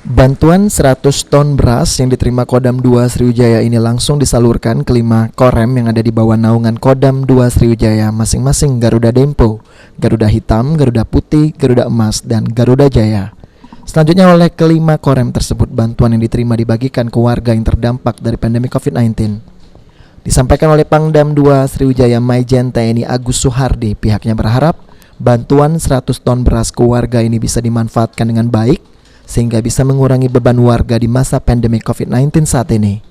Bantuan 100 ton beras yang diterima Kodam 2 Sriwijaya ini langsung disalurkan ke 5 korem yang ada di bawah naungan Kodam 2 Sriwijaya masing-masing Garuda Dempo, Garuda Hitam, Garuda Putih, Garuda Emas, dan Garuda Jaya. Selanjutnya oleh kelima korem tersebut bantuan yang diterima dibagikan ke warga yang terdampak dari pandemi COVID-19. Disampaikan oleh Pangdam 2 Sriwijaya Maijen TNI Agus Suhardi, pihaknya berharap bantuan 100 ton beras ke warga ini bisa dimanfaatkan dengan baik sehingga bisa mengurangi beban warga di masa pandemi COVID-19 saat ini.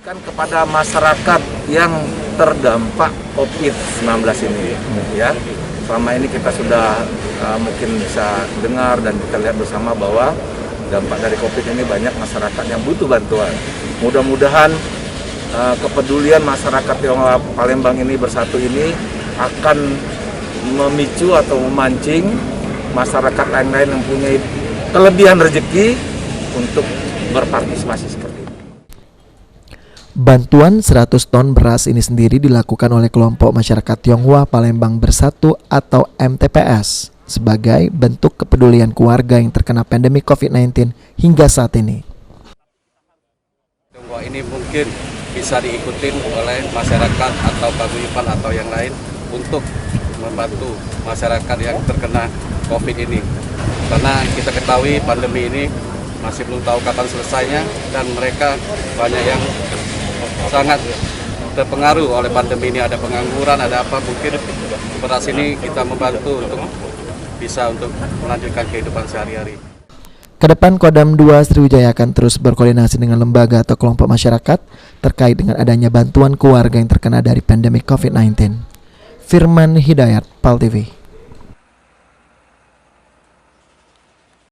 Kepada masyarakat yang terdampak COVID-19 ini, ya, selama ini kita sudah mungkin bisa dengar dan kita lihat bersama bahwa dampak dari COVID ini banyak masyarakat yang butuh bantuan. Mudah-mudahan kepedulian masyarakat Tionghoa Palembang ini bersatu ini akan memicu atau memancing masyarakat lain-lain yang punya kelebihan rezeki untuk berpartisipasi seperti ini. Bantuan 100 ton beras ini sendiri dilakukan oleh kelompok masyarakat Tionghoa Palembang Bersatu atau MTPS sebagai bentuk kepedulian keluarga yang terkena pandemi COVID-19 hingga saat ini. Tionghoa ini mungkin bisa diikuti oleh masyarakat atau paguyuban atau yang lain untuk membantu masyarakat yang terkena COVID ini. Karena kita ketahui pandemi ini masih belum tahu kapan selesainya dan mereka banyak yang sangat terpengaruh oleh pandemi ini. Ada pengangguran, ada apa, mungkin beras ini kita membantu untuk bisa untuk melanjutkan kehidupan sehari-hari. Kedepan Kodam 2 Sriwijaya akan terus berkoordinasi dengan lembaga atau kelompok masyarakat terkait dengan adanya bantuan keluarga yang terkena dari pandemi COVID-19. Firman Hidayat, PAL TV.